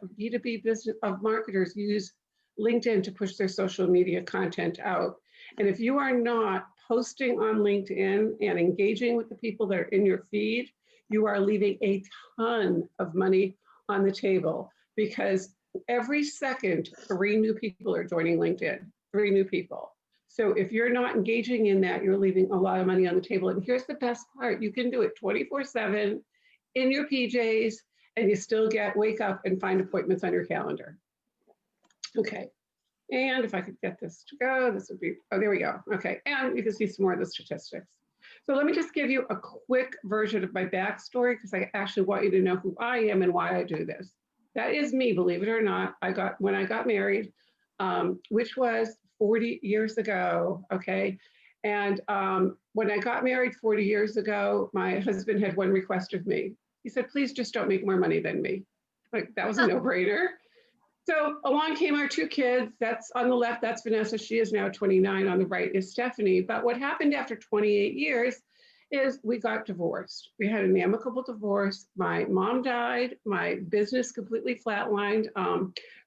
of B2B business of marketers use LinkedIn to push their social media content out. And if you are not posting on LinkedIn and engaging with the people that are in your feed, you are leaving a ton of money on the table, because every second, 3 new people are joining LinkedIn, 3 new people. So if you're not engaging in that, you're leaving a lot of money on the table. And here's the best part: you can do it 24/7 in your PJs, and you still wake up and find appointments on your calendar. Okay, and if I could get this to go, this would be, oh, there we go. Okay, and you can see some more of the statistics. So let me just give you a quick version of my backstory, because I actually want you to know who I am and why I do this. That is me, believe it or not. When I got married, which was 40 years ago, okay? And when I got married 40 years ago, my husband had one request of me. He said, please just don't make more money than me. Like, that was a no-brainer. So along came our 2 kids. That's on the left, that's Vanessa. She is now 29. On the right is Stephanie. But what happened after 28 years is we got divorced. We had an amicable divorce. My mom died. My business completely flatlined.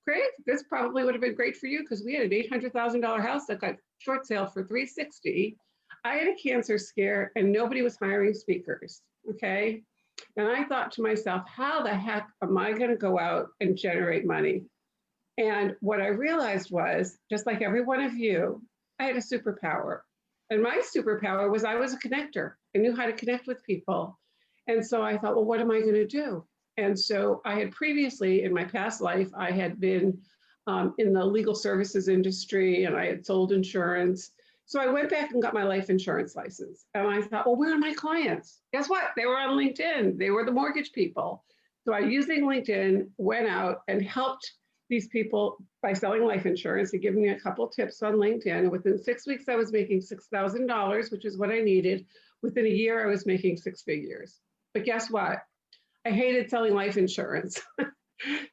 Craig, this probably would have been great for you, because we had an $800,000 house that got short sale for $360,000. I had a cancer scare and nobody was hiring speakers, okay? And I thought to myself, how the heck am I gonna go out and generate money? And what I realized was, just like every one of you, I had a superpower. And my superpower was I was a connector. I knew how to connect with people. And so I thought, well, what am I going to do? And so I had previously, in my past life, I had been in the legal services industry, and I had sold insurance. So I went back and got my life insurance license. And I thought, well, where are my clients? Guess what? They were on LinkedIn. They were the mortgage people. So I, using LinkedIn, went out and helped these people by selling life insurance and giving me a couple tips on LinkedIn. And within 6 weeks, I was making $6,000, which is what I needed. Within a year, I was making 6 figures. But guess what? I hated selling life insurance.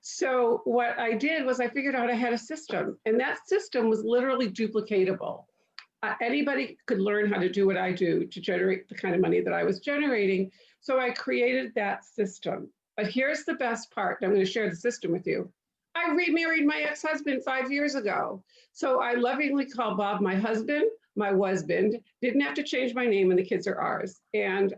So what I did was I figured out I had a system, and that system was literally duplicatable. Anybody could learn how to do what I do to generate the kind of money that I was generating. So I created that system. But here's the best part. I'm going to share the system with you. I remarried my ex-husband 5 years ago. So I lovingly call Bob my husband, my husband. Didn't have to change my name, and the kids are ours. And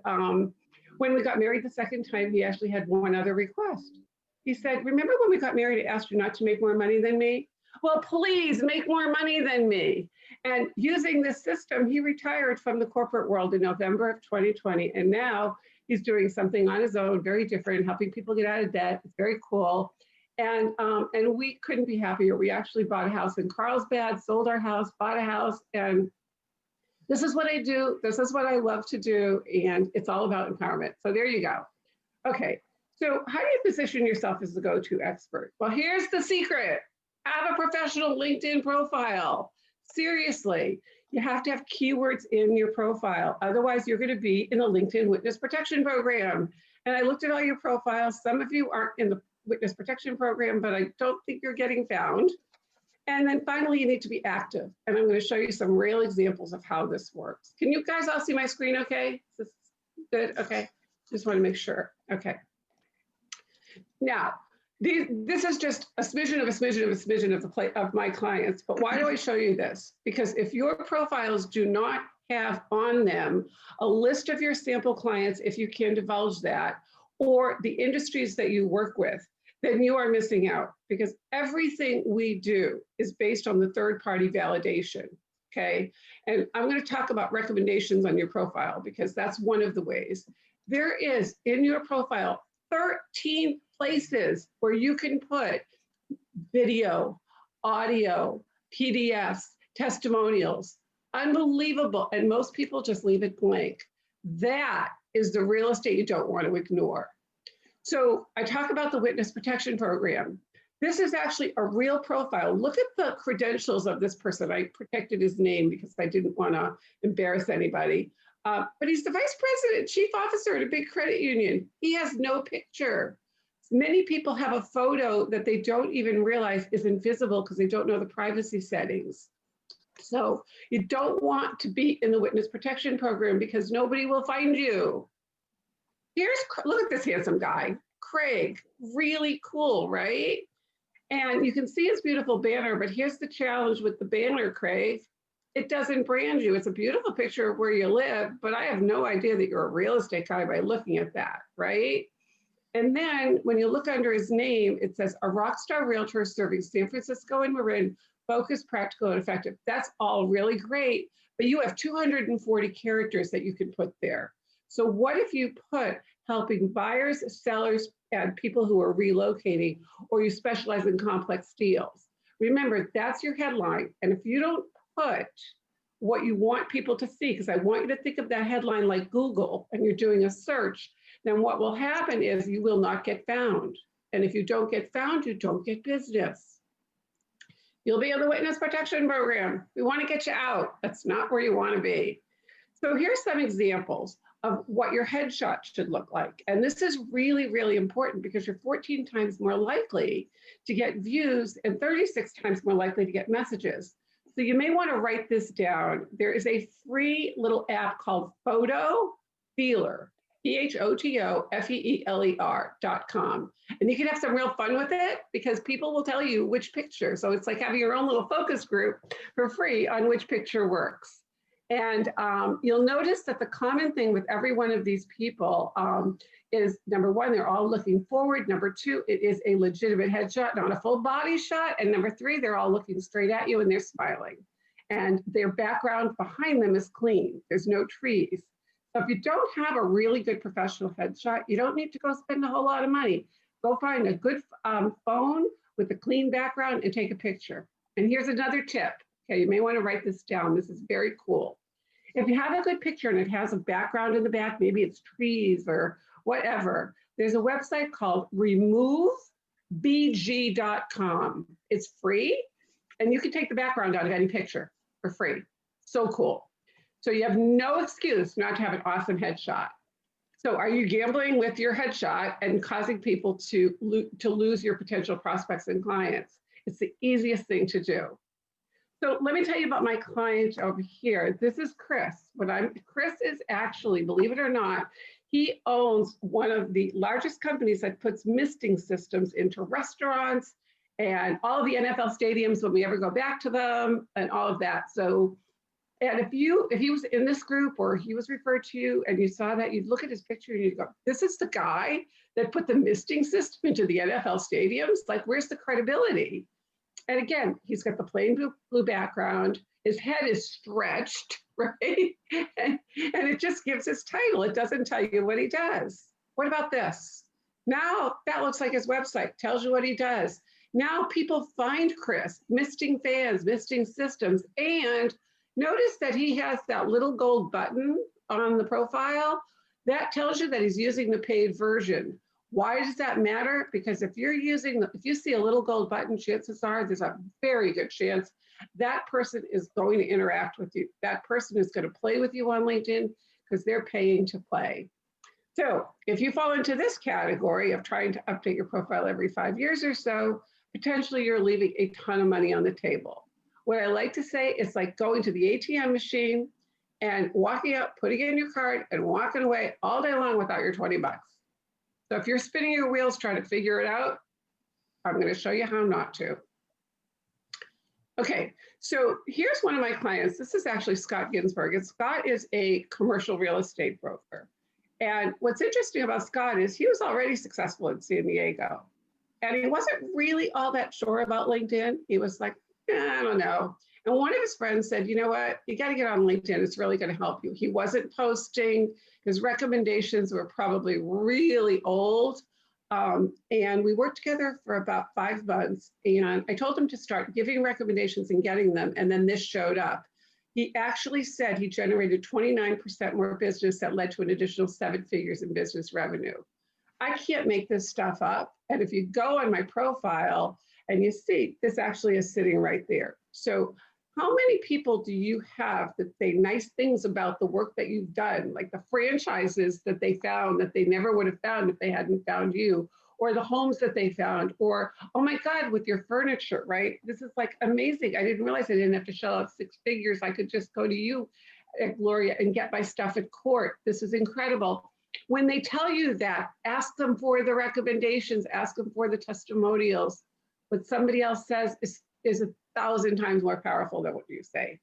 when we got married the second time, he actually had one other request. He said, remember when we got married, I asked you not to make more money than me? Well, please make more money than me. And using this system, he retired from the corporate world in November of 2020. And now he's doing something on his own, very different, helping people get out of debt. It's very cool. And we couldn't be happier. We actually bought a house in Carlsbad, sold our house, bought a house, and this is what I do. This is what I love to do, and it's all about empowerment. So there you go. Okay, so how do you position yourself as the go-to expert? Well, here's the secret. Have a professional LinkedIn profile. Seriously, you have to have keywords in your profile. Otherwise, you're going to be in the LinkedIn Witness Protection Program. And I looked at all your profiles. Some of you aren't in the Witness Protection Program, but I don't think you're getting found. And then finally, you need to be active. And I'm going to show you some real examples of how this works. Can you guys all see my screen okay? Is this good? Okay. Just want to make sure. Okay. Now, this is just a smidgen of a smidgen of a smidgen of my clients. But why do I show you this? Because if your profiles do not have on them a list of your sample clients, if you can divulge that, or the industries that you work with, then you are missing out, because everything we do is based on the third-party validation, okay? And I'm going to talk about recommendations on your profile, because that's one of the ways. There is, in your profile, 13 places where you can put video, audio, PDFs, testimonials. Unbelievable. And most people just leave it blank. That is the real estate you don't want to ignore. So I talk about the Witness Protection Program. This is actually a real profile. Look at the credentials of this person. I protected his name because I didn't want to embarrass anybody. But he's the vice president, chief officer at a big credit union. He has no picture. Many people have a photo that they don't even realize is invisible because they don't know the privacy settings. So you don't want to be in the Witness Protection Program because nobody will find you. Look at this handsome guy. Craig, really cool, right? And you can see his beautiful banner, but here's the challenge with the banner, Craig. It doesn't brand you. It's a beautiful picture of where you live, but I have no idea that you're a real estate guy by looking at that, right? And then when you look under his name, it says a rock star realtor serving San Francisco and Marin, focused, practical, and effective. That's all really great, but you have 240 characters that you can put there. So what if you put helping buyers, sellers, and people who are relocating, or you specialize in complex deals? Remember, that's your headline. And if you don't put what you want people to see, because I want you to think of that headline like Google and you're doing a search, then what will happen is you will not get found. And if you don't get found, you don't get business. You'll be on the witness protection program. We want to get you out. That's not where you want to be. So here's some examples of what your headshot should look like. And this is really, really important because you're 14 times more likely to get views and 36 times more likely to get messages. So you may want to write this down. There is a free little app called Photo Feeler, PHOTOFEELER.com. And you can have some real fun with it because people will tell you which picture. So it's like having your own little focus group for free on which picture works. And you'll notice that the common thing with every one of these people is, number one, they're all looking forward. Number two, it is a legitimate headshot, not a full body shot. And number three, they're all looking straight at you and they're smiling. And their background behind them is clean. There's no trees. So if you don't have a really good professional headshot, you don't need to go spend a whole lot of money. Go find a good phone with a clean background and take a picture. And here's another tip. Okay, you may want to write this down. This is very cool. If you have a good picture and it has a background in the back, maybe it's trees or whatever, there's a website called removebg.com. It's free, and you can take the background out of any picture for free. So cool. So you have no excuse not to have an awesome headshot. So are you gambling with your headshot and causing people to lose your potential prospects and clients? It's the easiest thing to do. So let me tell you about my client over here. This is Chris. Chris is actually, believe it or not, he owns one of the largest companies that puts misting systems into restaurants and all of the NFL stadiums when we ever go back to them and all of that. So, and if he was in this group or he was referred to you and you saw that, you'd look at his picture and you'd go, this is the guy that put the misting system into the NFL stadiums? Like, where's the credibility? And again, he's got the plain blue background. His head is stretched, right? And it just gives his title. It doesn't tell you what he does. What about this? Now that looks like his website, tells you what he does. Now people find Chris, misting fans, misting systems, and notice that he has that little gold button on the profile. That tells you that he's using the paid version. Why does that matter? Because if you see a little gold button, chances are there's a very good chance that person is going to interact with you. That person is going to play with you on LinkedIn because they're paying to play. So if you fall into this category of trying to update your profile every 5 years or so, potentially you're leaving a ton of money on the table. What I like to say is like going to the ATM machine and walking out, putting in your card and walking away all day long without your 20 bucks. So if you're spinning your wheels trying to figure it out, I'm going to show you how not to. Okay, so here's one of my clients. This is actually Scott Ginsberg, and Scott is a commercial real estate broker. And what's interesting about Scott is he was already successful in San Diego. And he wasn't really all that sure about LinkedIn. He was like, I don't know. And one of his friends said, you know what, you got to get on LinkedIn. It's really going to help you. He wasn't posting. His recommendations were probably really old. And we worked together for about 5 months. And I told him to start giving recommendations and getting them. And then this showed up. He actually said he generated 29% more business that led to an additional 7 figures in business revenue. I can't make this stuff up. And if you go on my profile and you see, this actually is sitting right there. So how many people do you have that say nice things about the work that you've done, like the franchises that they found that they never would have found if they hadn't found you, or the homes that they found, or, oh my God, with your furniture, right? This is like amazing. I didn't realize I didn't have to shell out 6 figures. I could just go to you at Gloria and get my stuff at court. This is incredible. When they tell you that, ask them for the recommendations, ask them for the testimonials. What somebody else says is 1,000 times more powerful than what you say.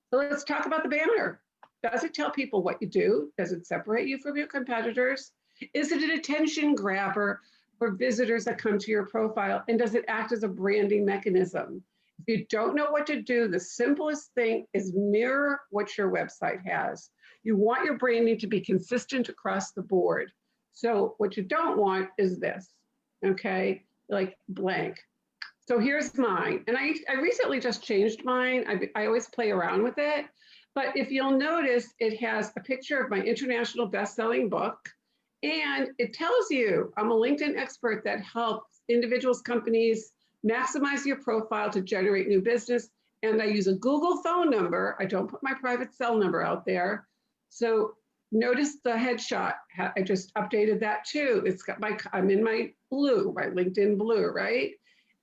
So let's talk about the banner. Does it tell people what you do? Does it separate you from your competitors? Is it an attention grabber for visitors that come to your profile? And does it act as a branding mechanism? If you don't know what to do, the simplest thing is mirror what your website has. You want your branding to be consistent across the board. So what you don't want is this, okay? Like blank. So here's mine. And I recently just changed mine. I always play around with it. But if you'll notice, it has a picture of my international best-selling book. And it tells you I'm a LinkedIn expert that helps individuals, companies maximize your profile to generate new business. And I use a Google phone number. I don't put my private cell number out there. So notice the headshot. I just updated that too. It's got I'm in my blue, my LinkedIn blue, right?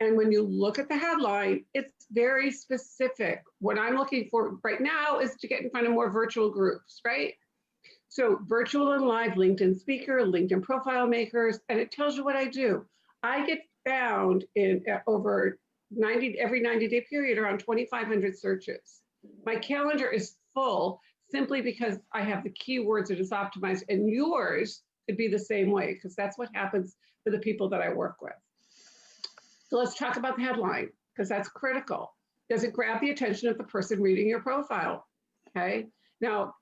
And when you look at the headline, it's very specific. What I'm looking for right now is to get in front of more virtual groups, right? So virtual and live LinkedIn speaker, LinkedIn profile makers, and it tells you what I do. I get found in over every 90-day period around 2,500 searches. My calendar is full simply because I have the keywords that is optimized, and yours could be the same way because that's what happens for the people that I work with. So let's talk about the headline because that's critical. Does it grab the attention of the person reading your profile? Okay. Now,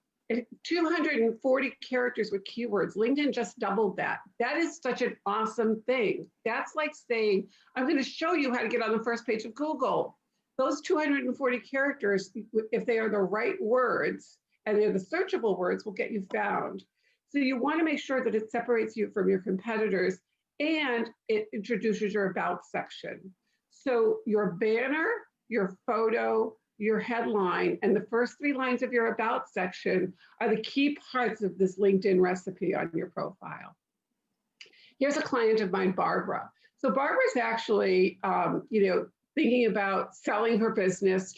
240 characters with keywords. LinkedIn just doubled that. That is such an awesome thing. That's like saying, I'm going to show you how to get on the first page of Google. Those 240 characters, if they are the right words and they're the searchable words, will get you found. So you want to make sure that it separates you from your competitors and it introduces your about section. So your banner, your photo, your headline, and the first 3 lines of your about section are the key parts of this LinkedIn recipe on your profile. Here's a client of mine, Barbara. So Barbara's actually, thinking about selling her business.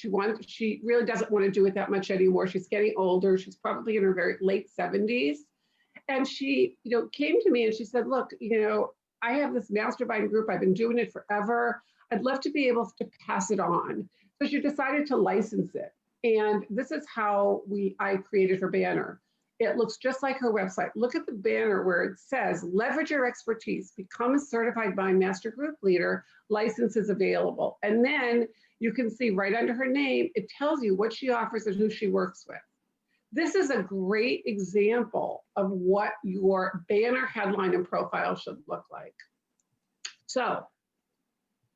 She really doesn't want to do it that much anymore. She's getting older. She's probably in her very late 70s. And she, came to me and she said, look, I have this mastermind group. I've been doing it forever. I'd love to be able to pass it on. So she decided to license it. And this is how I created her banner. It looks just like her website. Look at the banner where it says, leverage your expertise, become a certified Mind Master Group Leader, license is available. And then you can see right under her name, it tells you what she offers and who she works with. This is a great example of what your banner, headline, and profile should look like. So,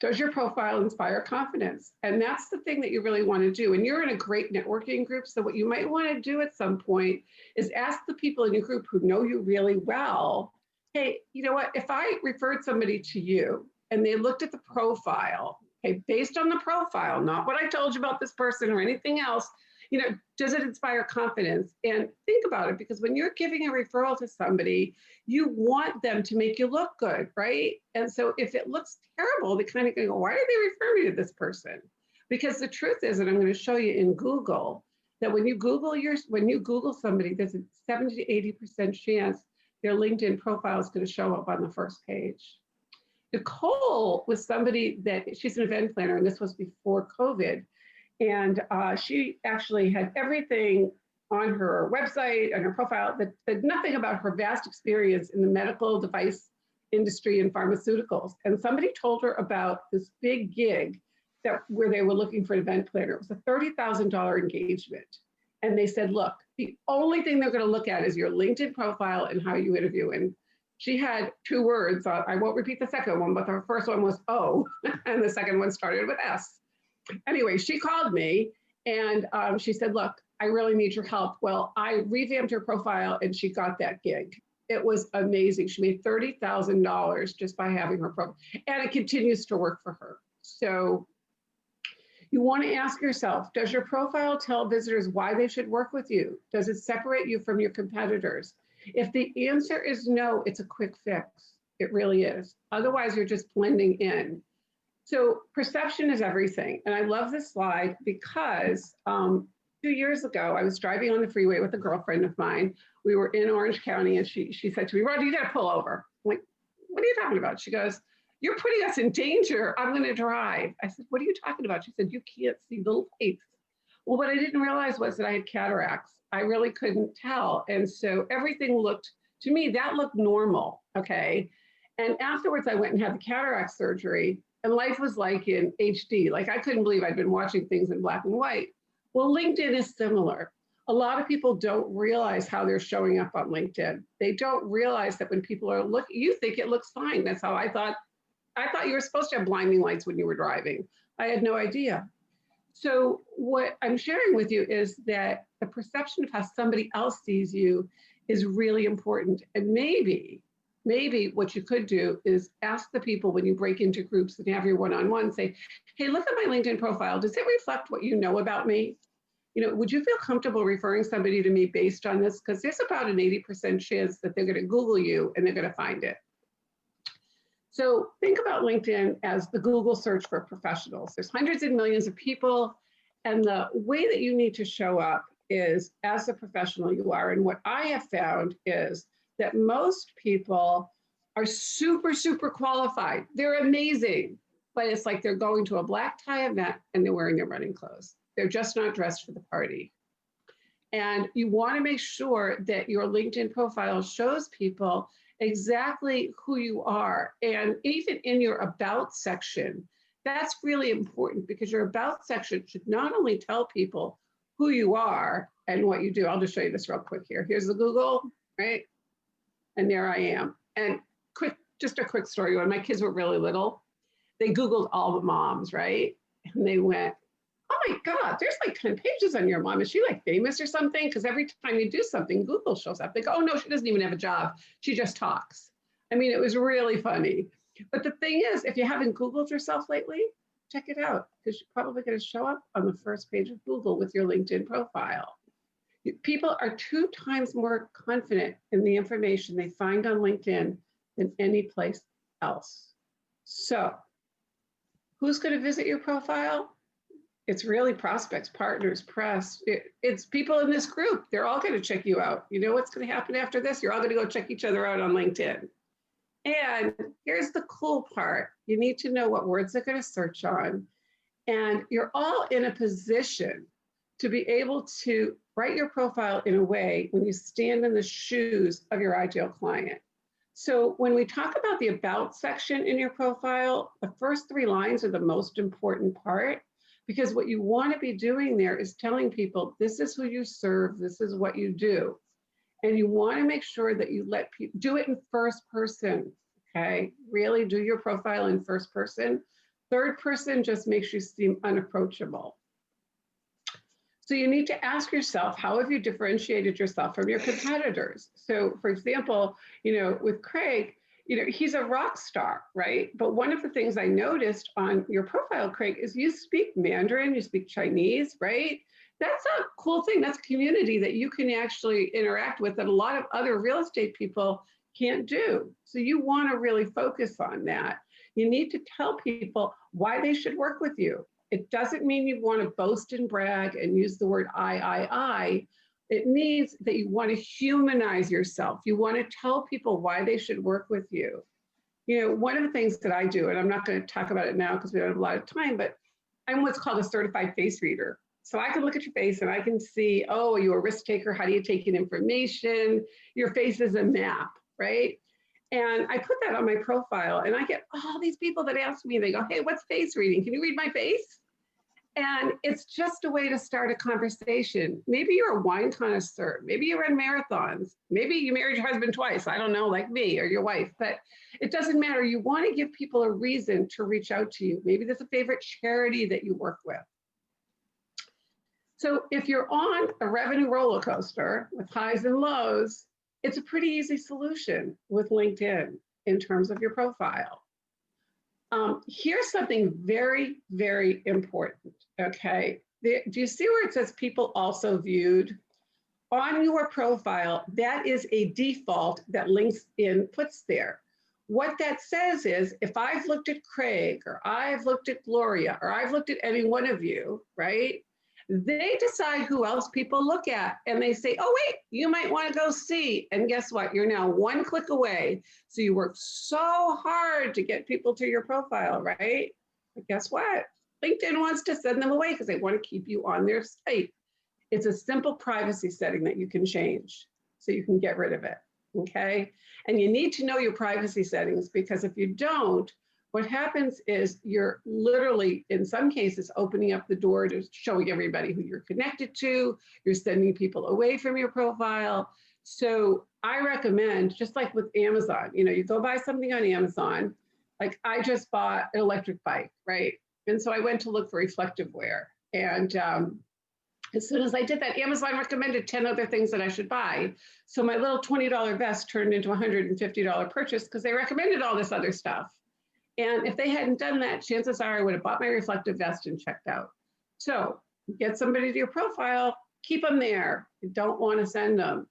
does your profile inspire confidence? And that's the thing that you really want to do. And you're in a great networking group. So what you might want to do at some point is ask the people in your group who know you really well, hey, you know what, if I referred somebody to you and they looked at the profile, okay, based on the profile, not what I told you about this person or anything else, does it inspire confidence? And think about it, because when you're giving a referral to somebody, you want them to make you look good, right? And so if it looks terrible, they kind of go, why did they refer me to this person? Because the truth is, and I'm going to show you in Google, that when you Google somebody, there's a 70 to 80% chance their LinkedIn profile is going to show up on the first page. Nicole was somebody that, she's an event planner, and this was before COVID. And she actually had everything on her website and her profile that said nothing about her vast experience in the medical device industry and pharmaceuticals. And somebody told her about this big gig where they were looking for an event planner. It was a $30,000 engagement. And they said, look, the only thing they're going to look at is your LinkedIn profile and how you interview. And she had 2 words. I won't repeat the second one, but the first one was O, and the second one started with S. Anyway, she called me and she said, look, I really need your help. Well, I revamped her profile and she got that gig. It was amazing. She made $30,000 just by having her profile, and it continues to work for her. So you want to ask yourself, does your profile tell visitors why they should work with you? Does it separate you from your competitors? If the answer is no, it's a quick fix. It really is. Otherwise, you're just blending in. So perception is everything. And I love this slide because 2 years ago, I was driving on the freeway with a girlfriend of mine. We were in Orange County, and she said to me, Rhonda, you got to pull over. I'm like, what are you talking about? She goes, you're putting us in danger. I'm going to drive. I said, what are you talking about? She said, you can't see the lights. Well, what I didn't realize was that I had cataracts. I really couldn't tell. And so everything looked, to me, that looked normal, okay? And afterwards, I went and had the cataract surgery, and life was like in HD. Like, I couldn't believe I'd been watching things in black and white. Well, LinkedIn is similar. A lot of people don't realize how they're showing up on LinkedIn. They don't realize that when people are looking, you think it looks fine. That's how I thought. I thought you were supposed to have blinding lights when you were driving. I had no idea. So what I'm sharing with you is that the perception of how somebody else sees you is really important. And maybe what you could do is ask the people when you break into groups and have your one-on-one, say, hey, look at my LinkedIn profile. Does it reflect what you know about me? You know, would you feel comfortable referring somebody to me based on this? Because there's about an 80% chance that they're going to Google you and they're going to find it. So think about LinkedIn as the Google search for professionals. There's hundreds of millions of people, and the way that you need to show up is as the professional you are. And what I have found is that most people are super, super qualified. They're amazing, but it's like they're going to a black tie event and they're wearing their running clothes. They're just not dressed for the party. And you want to make sure that your LinkedIn profile shows people exactly who you are. And even in your about section, that's really important, because your about section should not only tell people who you are and what you do. I'll just show you this real quick here. Here's the Google, right? And there I am. And just a quick story. When my kids were really little, they Googled all the moms, right? And they went, oh my God, there's like 10 pages on your mom. Is she like famous or something? Because every time you do something, Google shows up. They go, oh no, she doesn't even have a job. She just talks. I mean, it was really funny. But the thing is, if you haven't Googled yourself lately, check it out, because you're probably going to show up on the first page of Google with your LinkedIn profile. People are 2 times more confident in the information they find on LinkedIn than any place else. So who's going to visit your profile? It's really prospects, partners, press. It's people in this group. They're all going to check you out. You know what's going to happen after this? You're all going to go check each other out on LinkedIn. And here's the cool part. You need to know what words they're going to search on. And you're all in a position to be able to write your profile in a way when you stand in the shoes of your ideal client. So when we talk about the about section in your profile, the first 3 lines are the most important part, because what you want to be doing there is telling people, this is who you serve, this is what you do. And you want to make sure that you let people do it in first person, okay? Really do your profile in first person. Third person just makes you seem unapproachable. So you need to ask yourself, how have you differentiated yourself from your competitors? So for example, you know, with Craig, you know, he's a rock star, right? But one of the things I noticed on your profile, Craig, is you speak Mandarin, you speak Chinese, right? That's a cool thing. That's a community that you can actually interact with that a lot of other real estate people can't do. So you want to really focus on that. You need to tell people why they should work with you. It doesn't mean you want to boast and brag and use the word I. It means that you want to humanize yourself. You want to tell people why they should work with you. You know, one of the things that I do, and I'm not going to talk about it now because we don't have a lot of time, but I'm what's called a certified face reader. So I can look at your face and I can see, oh, are you a risk taker? How do you take in information? Your face is a map, right? And I put that on my profile, and I get all these people that ask me, they go, hey, what's face reading? Can you read my face? And it's just a way to start a conversation. Maybe you're a wine connoisseur. Maybe you run marathons. Maybe you married your husband twice. I don't know, like me or your wife, but it doesn't matter. You want to give people a reason to reach out to you. Maybe there's a favorite charity that you work with. So if you're on a revenue roller coaster with highs and lows, it's a pretty easy solution with LinkedIn in terms of your profile. Here's something very, very important, okay? Do you see where it says people also viewed? On your profile, that is a default that LinkedIn puts there. What that says is, if I've looked at Craig, or I've looked at Gloria, or I've looked at any one of you, right? They decide who else people look at, and they say, oh, wait, you might want to go see. And guess what? You're now one click away. So you work so hard to get people to your profile, right? But guess what? LinkedIn wants to send them away because they want to keep you on their site. It's a simple privacy setting that you can change so you can get rid of it, okay? And you need to know your privacy settings, because if you don't, what happens is you're literally, in some cases, opening up the door to showing everybody who you're connected to. You're sending people away from your profile. So I recommend, just like with Amazon, you go buy something on Amazon. Like I just bought an electric bike, right? And so I went to look for reflective wear. And as soon as I did that, Amazon recommended 10 other things that I should buy. So my little $20 vest turned into a $150 purchase because they recommended all this other stuff. And if they hadn't done that, chances are I would have bought my reflective vest and checked out. So get somebody to your profile, keep them there. You don't want to send them.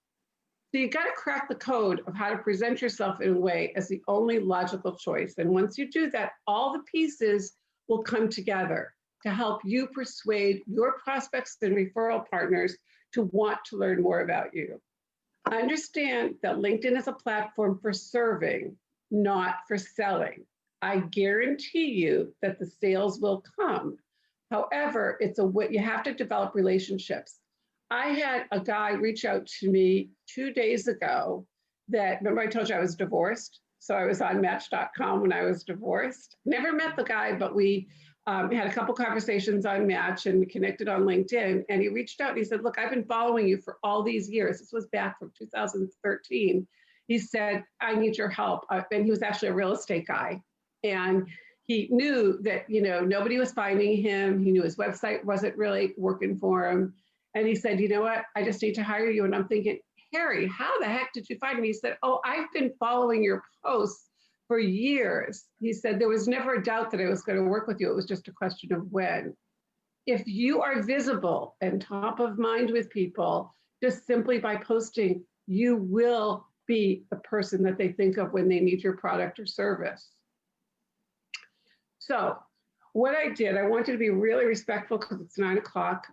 So you got to crack the code of how to present yourself in a way as the only logical choice. And once you do that, all the pieces will come together to help you persuade your prospects and referral partners to want to learn more about you. Understand that LinkedIn is a platform for serving, not for selling. I guarantee you that the sales will come. However, you have to develop relationships. I had a guy reach out to me 2 days ago remember I told you I was divorced? So I was on Match.com when I was divorced. Never met the guy, but we had a couple conversations on Match and we connected on LinkedIn. And he reached out and he said, look, I've been following you for all these years. This was back from 2013. He said, I need your help. And he was actually a real estate guy. And he knew that, nobody was finding him. He knew his website wasn't really working for him. And he said, you know what? I just need to hire you. And I'm thinking, Harry, how the heck did you find me? He said, oh, I've been following your posts for years. He said, there was never a doubt that I was going to work with you. It was just a question of when. If you are visible and top of mind with people, just simply by posting, you will be the person that they think of when they need your product or service. So what I did, I wanted to be really respectful because it's 9 o'clock,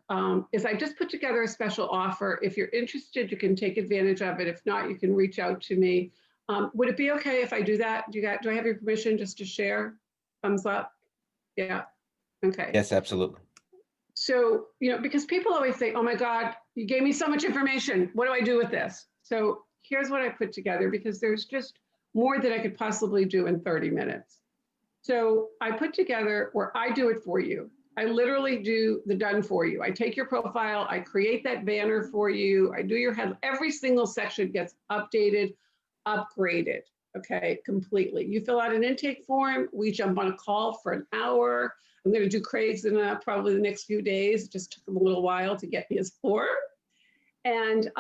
is I just put together a special offer. If you're interested, you can take advantage of it. If not, you can reach out to me. Would it be okay if I do that? Do I have your permission just to share? Thumbs up? Yeah, okay. Yes, absolutely. So, because people always say, oh my God, you gave me so much information. What do I do with this? So here's what I put together, because there's just more that I could possibly do in 30 minutes. So I put together where I do it for you. I literally do the done for you. I take your profile, I create that banner for you. I do your head. Every single section gets updated, upgraded, okay, completely. You fill out an intake form. We jump on a call for an hour. I'm going to do Craig's in probably the next few days. It just took him a little while to get me his form. And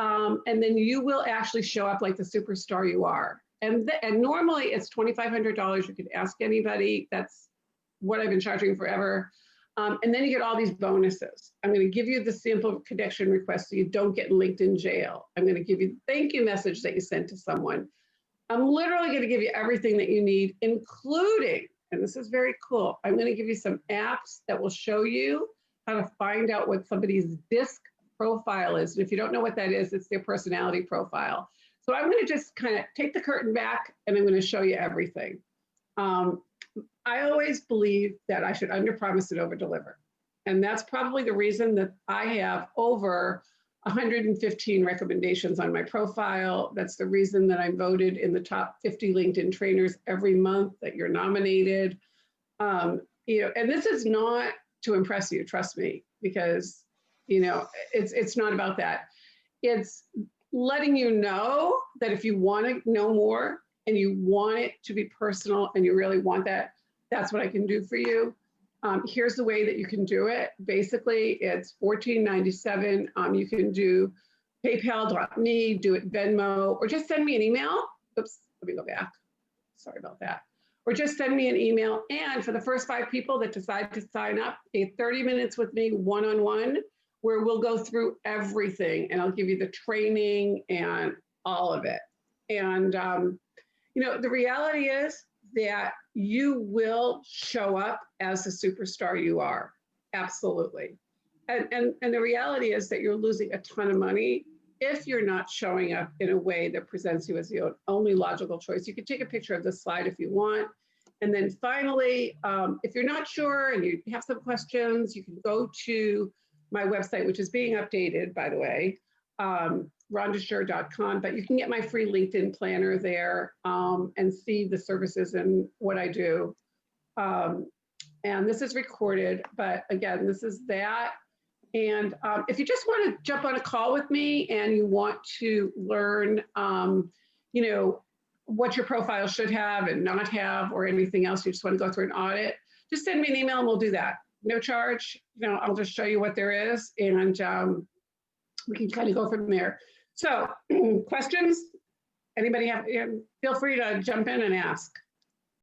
then you will actually show up like the superstar you are. And normally it's $2,500. You can ask anybody. That's what I've been charging forever. And then you get all these bonuses. I'm going to give you the sample connection request so you don't get linked in jail. I'm going to give you the thank you message that you sent to someone. I'm literally going to give you everything that you need, including, and this is very cool, I'm going to give you some apps that will show you how to find out what somebody's DISC profile is. And if you don't know what that is, it's their personality profile. So I'm going to just kind of take the curtain back and I'm going to show you everything. I always believe that I should underpromise and overdeliver. And that's probably the reason that I have over 115 recommendations on my profile. That's the reason that I'm voted in the top 50 LinkedIn trainers every month that you're nominated. And this is not to impress you, trust me, because, it's not about that. It's letting you know that if you want to know more and you want it to be personal and you really want that, that's what I can do for you. Here's the way that you can do it. Basically, it's $14.97. You can do PayPal.me, do it Venmo, or just send me an email. Oops, let me go back. Sorry about that. Or just send me an email. And for the first 5 people that decide to sign up, 30 minutes with me one-on-one, where we'll go through everything and I'll give you the training and all of it. And, the reality is that you will show up as the superstar you are. Absolutely. And the reality is that you're losing a ton of money if you're not showing up in a way that presents you as the only logical choice. You can take a picture of the slide if you want. And then finally, if you're not sure and you have some questions, you can go to my website, which is being updated, by the way, rhondasher.com, but you can get my free LinkedIn planner there and see the services and what I do. And this is recorded, but again, this is that. And if you just want to jump on a call with me and you want to learn, you know, what your profile should have and not have, or anything else, you just want to go through an audit, just send me an email and we'll do that. No charge. You know, I'll just show you what there is, and we can kind of go from there. So questions? Anybody have, feel free to jump in and ask.